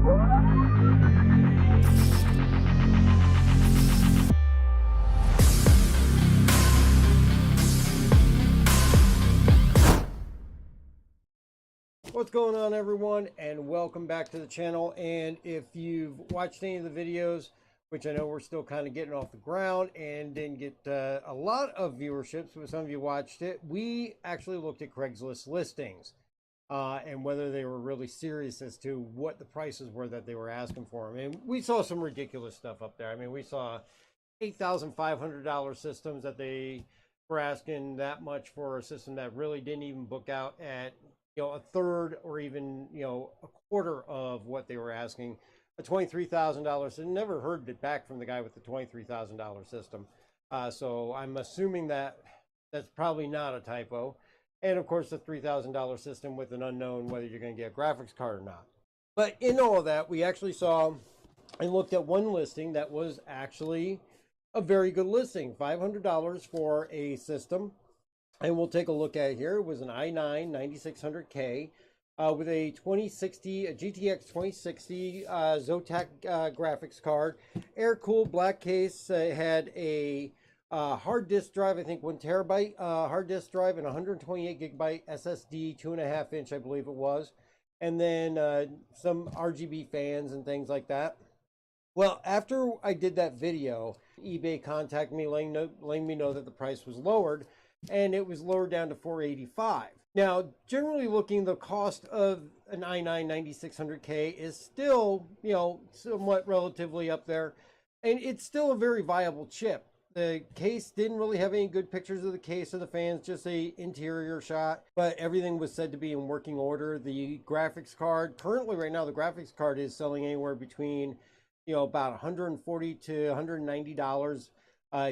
What's going on, everyone, and welcome back to the channel. And if you've watched any of the videos, which I know we're still kind of getting off the ground and didn't get a lot of viewership, so some of you watched it, we actually looked at Craigslist listings and whether they were really serious as to what the prices were that they were asking for them. And we saw some ridiculous stuff up there. I mean, we saw $8,500 systems that they were asking that much for a system that really didn't even book out at a third or even a quarter of what they were asking. A $23,000 system. Never heard it back from the guy with the $23,000 system, so I'm assuming that that's probably not a typo. And of course the $3,000 system with an unknown whether you're going to get a graphics card or not. But in all of that, we actually saw and looked at one listing that was actually a very good listing. $500 for a system. And we'll take a look at it here. It was an i9 9600K with a 2060, a GTX 2060 Zotac graphics card. Air-cooled black case. Had a hard disk drive, I think 1 terabyte hard disk drive, and 128 gigabyte SSD, 2.5 inch, I believe it was. And then some RGB fans and things like that. Well, after I did that video, eBay contacted me letting me know that the price was lowered. And it was lowered down to $485. Now, generally looking, the cost of an i9 9600K is still, somewhat relatively up there. And it's still a very viable chip. The case didn't really have any good pictures of the case or the fans, just a interior shot. But everything was said to be in working order. The graphics card, currently right now, the graphics card is selling anywhere between, about $140 to $190.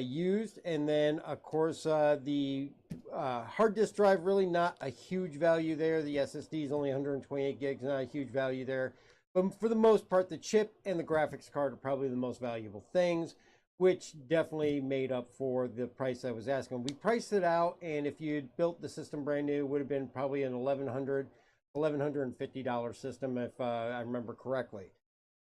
Used. And then of course the hard disk drive, really not a huge value there. The SSD is only 128 gigs, not a huge value there, but for the most part the chip and the graphics card are probably the most valuable things, which definitely made up for the price I was asking. We priced it out, and if you'd built the system brand new, it would have been probably an $1,150 system if I remember correctly.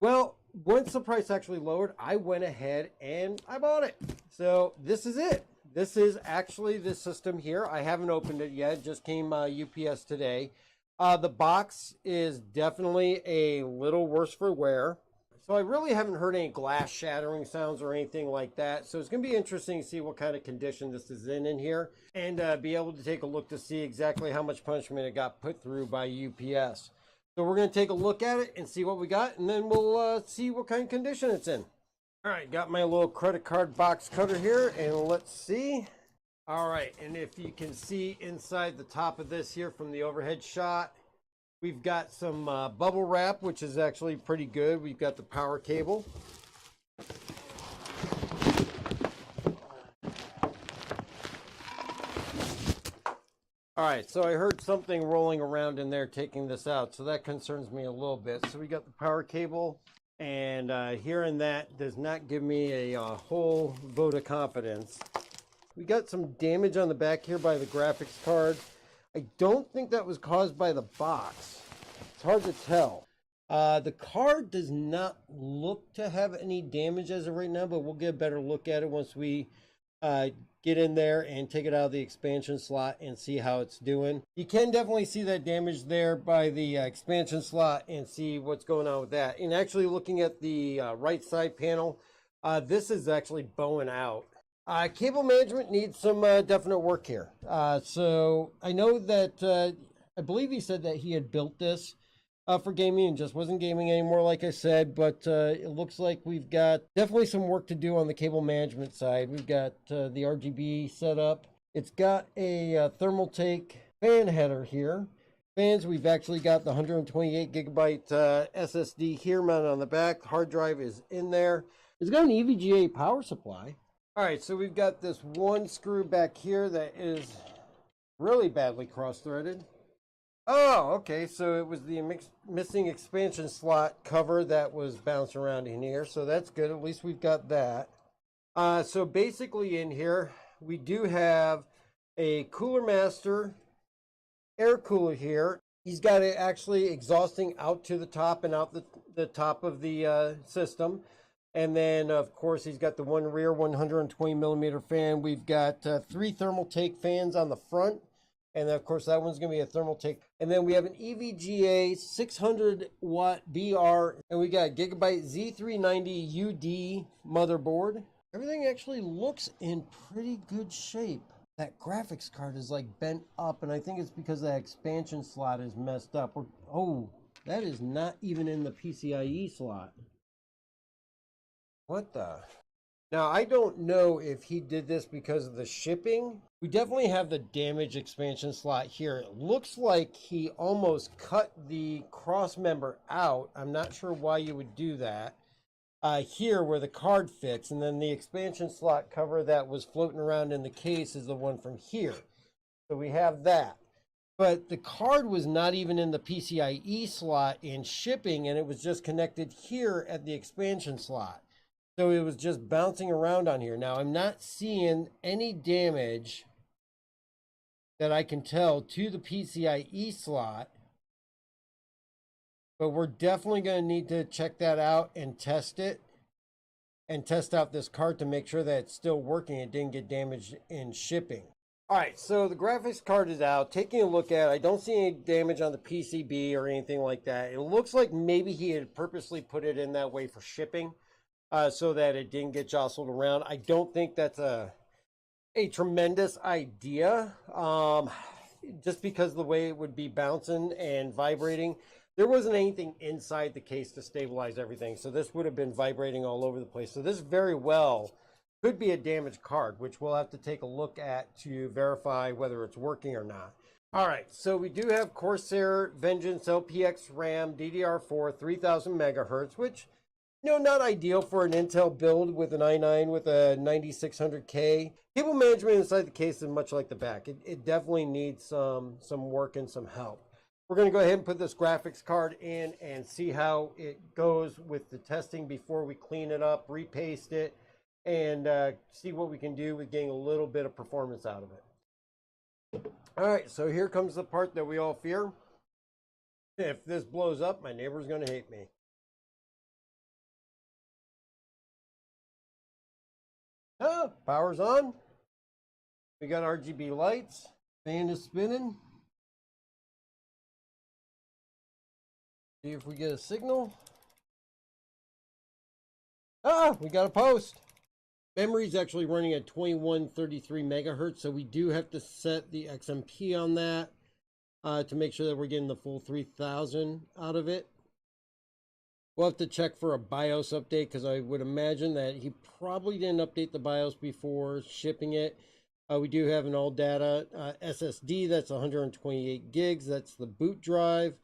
Well, once the price actually lowered, I went ahead and I bought it. So this is it. This is actually the system here. I haven't opened it yet. It just came UPS today. The box is definitely a little worse for wear. So I really haven't heard any glass shattering sounds or anything like that. So it's going to be interesting to see what kind of condition this is in here, and be able to take a look to see exactly how much punishment it got put through by UPS. So we're going to take a look at it and see what we got, and then we'll see what kind of condition it's in. All right, got my little credit card box cutter here, and let's see. All right, and if you can see inside the top of this here from the overhead shot, we've got some bubble wrap, which is actually pretty good. We've got the power cable. All right, so I heard something rolling around in there taking this out, so that concerns me a little bit. So we got the power cable, and hearing that does not give me a whole vote of confidence. We got some damage on the back here by the graphics card. I don't think that was caused by the box. It's hard to tell. The card does not look to have any damage as of right now, but we'll get a better look at it once we get in there and take it out of the expansion slot and see how it's doing. You can definitely see that damage there by the expansion slot and see what's going on with that. And actually looking at the right side panel, this is actually bowing out. Cable management needs some definite work here. So I know that I believe he said that he had built this for gaming and just wasn't gaming anymore, like I said, but it looks like we've got definitely some work to do on the cable management side. We've got the RGB set up. It's got a thermal take fan header here. Fans, we've actually got the 128 gigabyte SSD here mounted on the back. Hard drive is in there. It's got an EVGA power supply. All right, so we've got this one screw back here that is really badly cross-threaded. Oh, okay, so it was the missing expansion slot cover that was bouncing around in here, so that's good. At least we've got that. So basically in here, we do have a Cooler Master air cooler here. He's got it actually exhausting out to the top and out the top of the system. And then, of course, he's got the one rear 120 millimeter fan. We've got 3 thermal take fans on the front. And then, of course, that one's going to be a thermal take. And then we have an EVGA 600 watt BR. And we got Gigabyte Z390 UD motherboard. Everything actually looks in pretty good shape. That graphics card is like bent up, and I think it's because that expansion slot is messed up. Oh, that is not even in the PCIe slot. What the? Now, I don't know if he did this because of the shipping. We definitely have the damaged expansion slot here. It looks like he almost cut the cross member out. I'm not sure why you would do that. Here where the card fits, and then the expansion slot cover that was floating around in the case is the one from here. So we have that. But the card was not even in the PCIe slot in shipping, and it was just connected here at the expansion slot. So it was just bouncing around on here. Now, I'm not seeing any damage that I can tell to the PCIe slot, but we're definitely going to need to check that out and test it and test out this card to make sure that it's still working. It didn't get damaged in shipping. All right, so the graphics card is out. Taking a look at it, I don't see any damage on the PCB or anything like that. It looks like maybe he had purposely put it in that way for shipping so that it didn't get jostled around. I don't think that's a tremendous idea just because of the way it would be bouncing and vibrating. There wasn't anything inside the case to stabilize everything, so this would have been vibrating all over the place. So this very well could be a damaged card, which we'll have to take a look at to verify whether it's working or not. All right, so we do have Corsair Vengeance LPX RAM DDR4 3000 megahertz, which, you know, not ideal for an Intel build with an i9 with a 9600K. Cable management inside the case is much like the back. It definitely needs some work and some help. We're going to go ahead and put this graphics card in and see how it goes with the testing before we clean it up, repaste it, and see what we can do with getting a little bit of performance out of it. All right, so here comes the part that we all fear. If this blows up, my neighbor's going to hate me. Power's on. We got RGB lights. Fan is spinning. See if we get a signal. We got a post. Memory is actually running at 2133 megahertz, so we do have to set the XMP on that to make sure that we're getting the full 3000 out of it. We'll have to check for a BIOS update because I would imagine that he probably didn't update the BIOS before shipping it. We do have an all data SSD that's 128 gigs. That's the boot drive.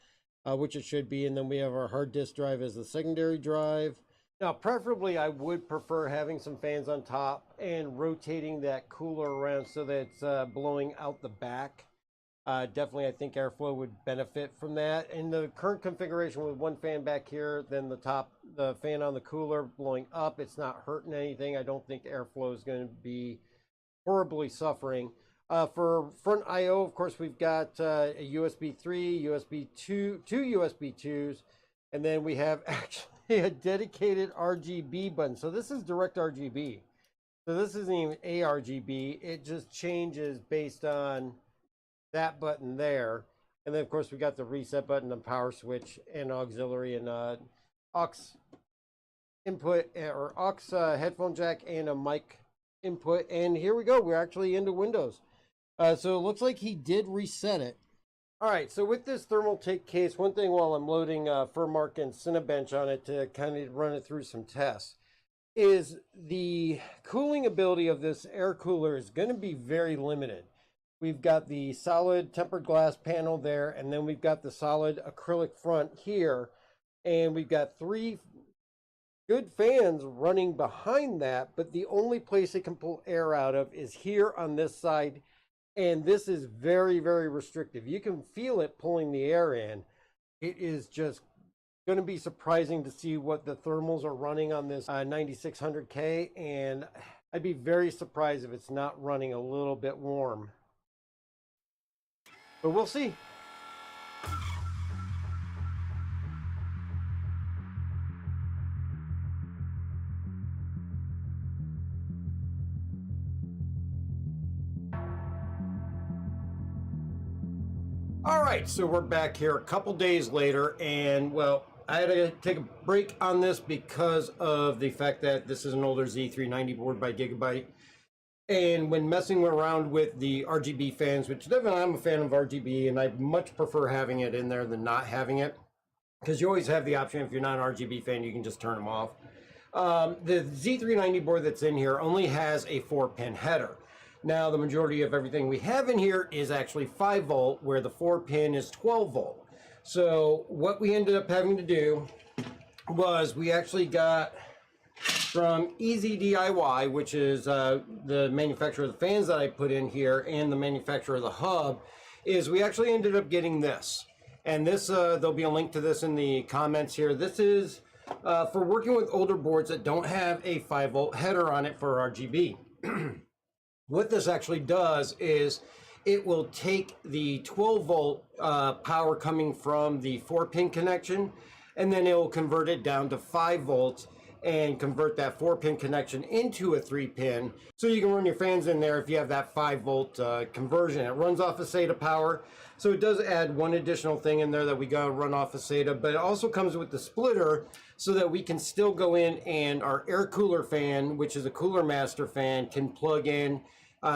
Which it should be, and then we have our hard disk drive as the secondary drive. Now, preferably, I would prefer having some fans on top and rotating that cooler around so that it's blowing out the back. Definitely, I think airflow would benefit from that. In the current configuration with one fan back here, then the fan on the cooler blowing up, it's not hurting anything. I don't think airflow is going to be horribly suffering. For front I/O, of course, we've got a USB 3, USB 2, two USB 2s, and then we have actually a dedicated RGB button. So this is direct RGB. So this isn't even ARGB. It just changes based on that button there. And then, of course, we got the reset button, and power switch, and auxiliary, and aux input, or aux headphone jack, and a mic input. And here we go. We're actually into Windows. So it looks like he did reset it. All right, so with this thermal take case, one thing while I'm loading Furmark and Cinebench on it to kind of run it through some tests is the cooling ability of this air cooler is going to be very limited. We've got the solid tempered glass panel there, and then we've got the solid acrylic front here, and we've got 3 good fans running behind that, but the only place it can pull air out of is here on this side. And this is very, very restrictive. You can feel it pulling the air in. It is just going to be surprising to see what the thermals are running on this 9600K. And I'd be very surprised if it's not running a little bit warm. But we'll see. All right, so we're back here a couple days later, and well, I had to take a break on this because of the fact that this is an older Z390 board by Gigabyte. And when messing around with the RGB fans, which definitely I'm a fan of RGB, and I much prefer having it in there than not having it, because you always have the option, if you're not an RGB fan, you can just turn them off. The Z390 board that's in here only has a 4-pin header. Now, the majority of everything we have in here is actually 5 volt, where the 4-pin is 12 volt. So what we ended up having to do was we actually got from Easy DIY, which is the manufacturer of the fans that I put in here and the manufacturer of the hub, is we actually ended up getting this. And this, there'll be a link to this in the comments here. This is for working with older boards that don't have a 5 volt header on it for RGB. What this actually does is it will take the 12 volt power coming from the 4-pin connection, and then it will convert it down to 5 volts and convert that 4-pin connection into a 3-pin. So you can run your fans in there if you have that 5 volt conversion. It runs off of SATA power. So it does add one additional thing in there that we got to run off of SATA, but it also comes with the splitter so that we can still go in and our air cooler fan, which is a Cooler Master fan, can plug in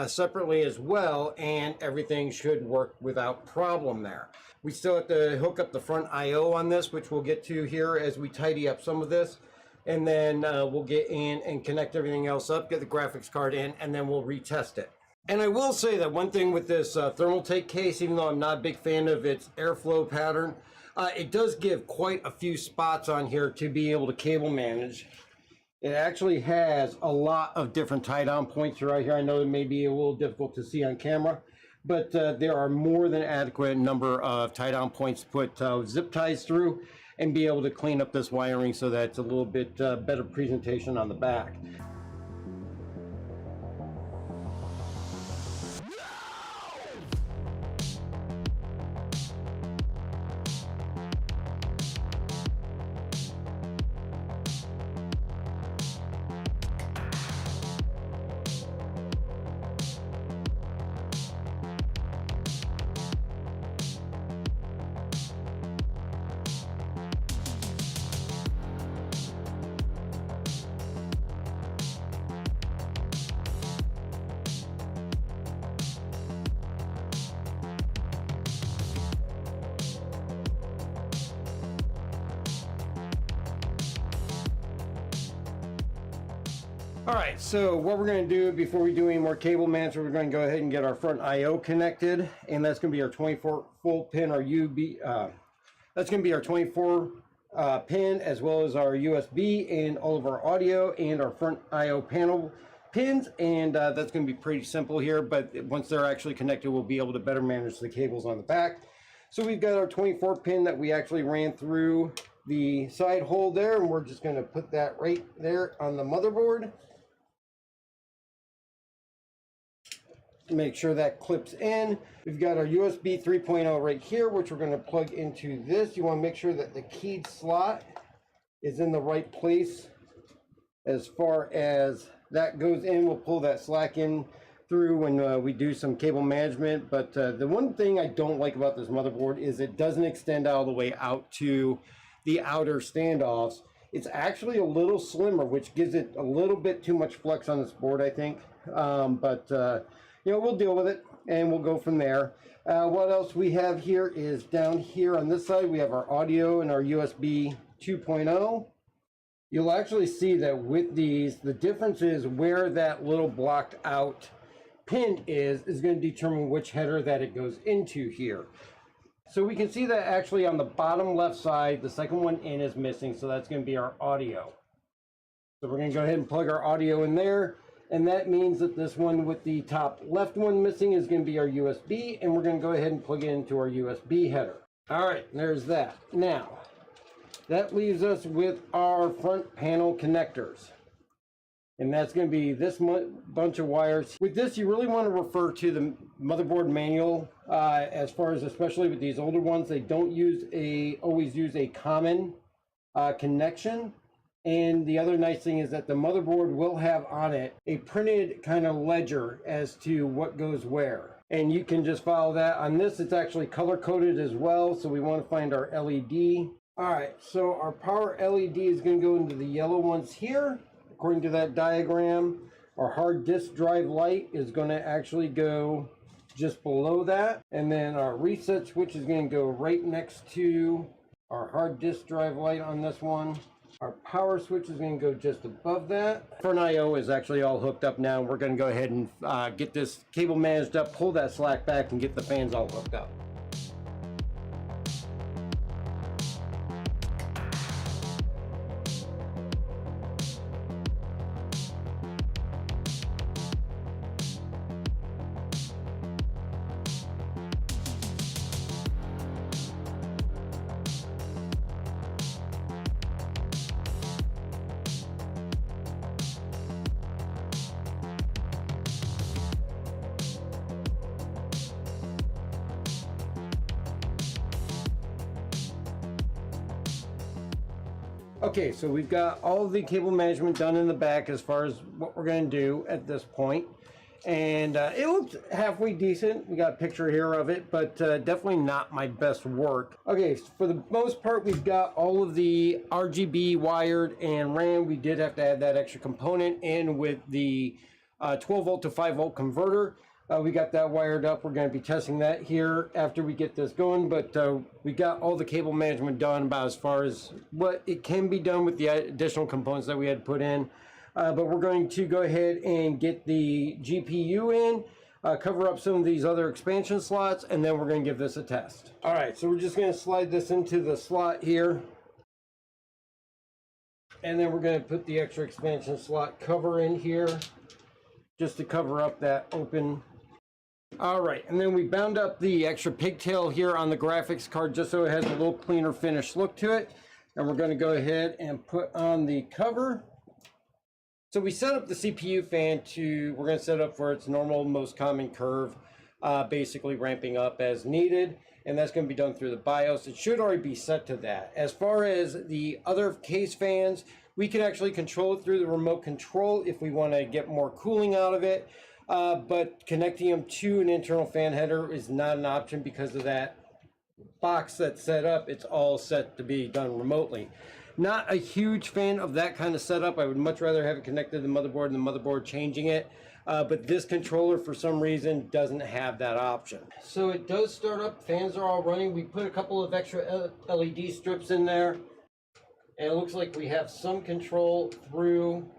separately as well, and everything should work without problem there. We still have to hook up the front I/O on this, which we'll get to here as we tidy up some of this, and then we'll get in and connect everything else up, get the graphics card in, and then we'll retest it. And I will say that one thing with this Thermaltake case, even though I'm not a big fan of its airflow pattern, it does give quite a few spots on here to be able to cable manage. It actually has a lot of different tie-down points right here. I know it may be a little difficult to see on camera, but there are more than adequate number of tie-down points to put zip ties through and be able to clean up this wiring so that it's a little bit better presentation on the back. All right, so what we're going to do before we do any more cable management, we're going to go ahead and get our front I/O connected, and that's going to be our 24 full pin, our that's going to be our 24 pin, as well as our USB and all of our audio and our front I/O panel pins, and that's going to be pretty simple here, but once they're actually connected, we'll be able to better manage the cables on the back. So we've got our 24 pin that we actually ran through the side hole there, and we're just going to put that right there on the motherboard. Make sure that clips in. We've got our USB 3.0 right here, which we're going to plug into this. You want to make sure that the keyed slot is in the right place. As far as that goes in, we'll pull that slack in through when we do some cable management. But the one thing I don't like about this motherboard is it doesn't extend all the way out to the outer standoffs. It's actually a little slimmer, which gives it a little bit too much flex on this board, I think. You know, we'll deal with it and we'll go from there. What else we have here is down here on this side, we have our audio and our USB 2.0. You'll actually see that with these, the difference is where that little blocked out pin is going to determine which header that it goes into here. So we can see that actually on the bottom left side, the second one in is missing, so that's going to be our audio. So we're going to go ahead and plug our audio in there. And that means that this one with the top left one missing is going to be our USB, and we're going to go ahead and plug it into our USB header. All right, there's that. Now, that leaves us with our front panel connectors. And that's going to be this bunch of wires. With this, you really want to refer to the motherboard manual as far as, especially with these older ones, they don't always use a common connection. And the other nice thing is that the motherboard will have on it a printed kind of ledger as to what goes where. And you can just follow that. On this, it's actually color coded as well. So we want to find our LED. All right, so our power LED is going to go into the yellow ones here. According to that diagram, our hard disk drive light is going to actually go just below that. And then our reset switch is going to go right next to our hard disk drive light on this one. Our power switch is going to go just above that. Front I/O is actually all hooked up now. We're going to go ahead and get this cable managed up, pull that slack back, and get the fans all hooked up. Okay, so we've got all of the cable management done in the back as far as what we're going to do at this point. And it looks halfway decent. We got a picture here of it, but definitely not my best work. Okay, so for the most part, we've got all of the RGB wired and RAM. We did have to add that extra component in with the 12 volt to 5 volt converter. We got that wired up. We're going to be testing that here after we get this going, but we got all the cable management done about as far as what it can be done with the additional components that we had put in. But we're going to go ahead and get the GPU in, cover up some of these other expansion slots, and then we're going to give this a test. All right, so we're just going to slide this into the slot here. And then we're going to put the extra expansion slot cover in here just to cover up that open. All right, and then we bound up the extra pigtail here on the graphics card just so it has a little cleaner finished look to it. And we're going to go ahead and put on the cover. So we set up the CPU fan we're going to set up for its normal, most common curve, basically ramping up as needed. And that's going to be done through the BIOS. It should already be set to that. As far as the other case fans, we can actually control it through the remote control if we want to get more cooling out of it. But connecting them to an internal fan header is not an option because of that box that's set up. It's all set to be done remotely. Not a huge fan of that kind of setup. I would much rather have it connected to the motherboard and the motherboard changing it. But this controller, for some reason, doesn't have that option. So it does start up. Fans are all running. We put a couple of extra LED strips in there. And it looks like we have some control through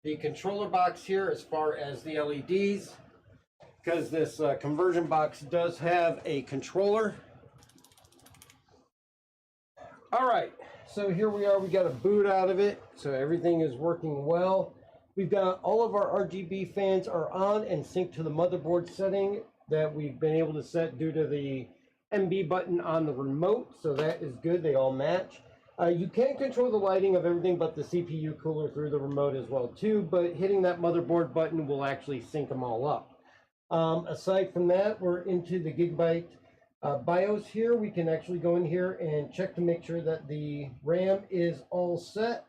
the controller box here as far as the LEDs, because this conversion box does have a controller. All right, so here we are. We got a boot out of it, so everything is working well. We've got all of our RGB fans are on and synced to the motherboard setting that we've been able to set due to the MB button on the remote, so that is good. They all match. You can control the lighting of everything but the CPU cooler through the remote as well too, but hitting that motherboard button will actually sync them all up. Aside from that, we're into the Gigabyte BIOS here. We can actually go in here and check to make sure that the RAM is all set.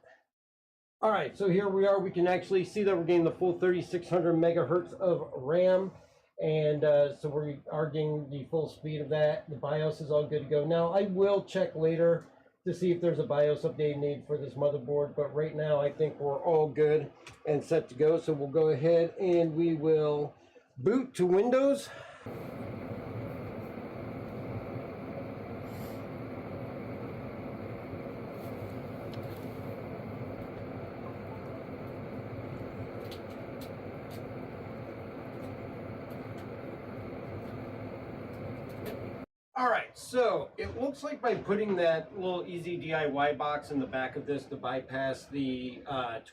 All right, so here we are. We can actually see that we're getting the full 3600 megahertz of RAM. And so we are getting the full speed of that. The BIOS is all good to go. Now, I will check later to see if there's a BIOS update need for this motherboard, but right now I think we're all good and set to go. So we'll go ahead and we will boot to Windows. All right, so it looks like by putting that little easy DIY box in the back of this to bypass the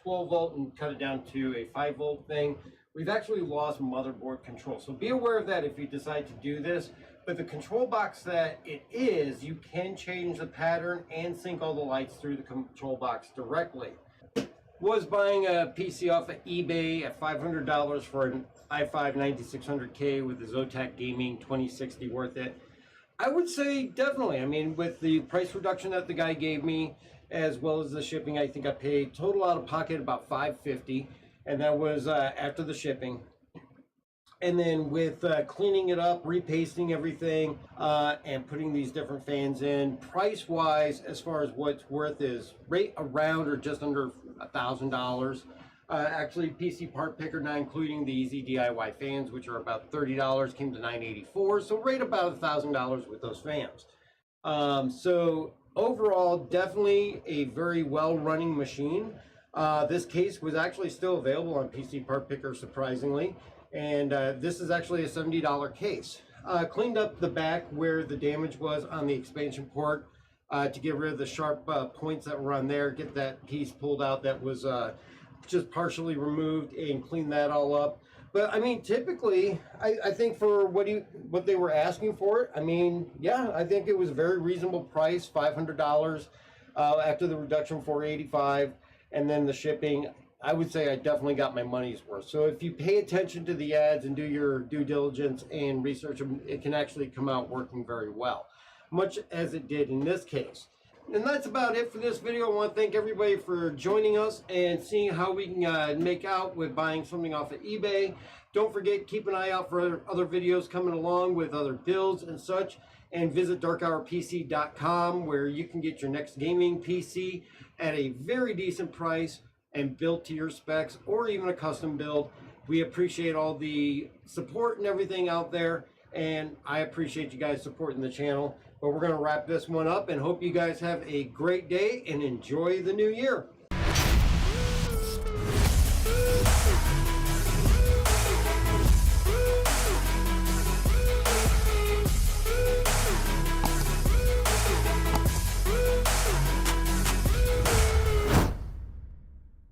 12 volt and cut it down to a 5 volt thing, we've actually lost motherboard control. So be aware of that if you decide to do this. But the control box that it is, you can change the pattern and sync all the lights through the control box directly. was buying a PC off of eBay at $500 for an i5 9600K with the Zotac Gaming 2060 worth it? I would say definitely. I mean, with the price reduction that the guy gave me, as well as the shipping, I think I paid total out of pocket about $550, and that was after the shipping. And then with cleaning it up, repasting everything, and putting these different fans in, price wise, as far as what's worth, is right around or just under $1,000. Actually, PC part picker, not including the easy DIY fans, which are about $30, came to $984. So right about $1,000 with those fans. So overall, definitely a very well running machine. This case was actually still available on PC part picker, surprisingly. And this is actually a $70 case. Cleaned up the back where the damage was on the expansion port to get rid of the sharp points that were on there, get that piece pulled out that was just partially removed, and clean that all up. But I mean, typically, I think for what they were asking for it, I mean, yeah, I think it was a very reasonable price, $500 after the reduction, $485, and then the shipping. I would say I definitely got my money's worth. So if you pay attention to the ads and do your due diligence and research them, it can actually come out working very well, much as it did in this case. And that's about it for this video. I want to thank everybody for joining us and seeing how we can make out with buying something off of eBay. Don't forget, keep an eye out for other videos coming along with other builds and such. And visit darkhourpc.com, where you can get your next gaming PC at a very decent price and built to your specs, or even a custom build. We appreciate all the support and everything out there, and I appreciate you guys supporting the channel. But we're going to wrap this one up and hope you guys have a great day and enjoy the new year.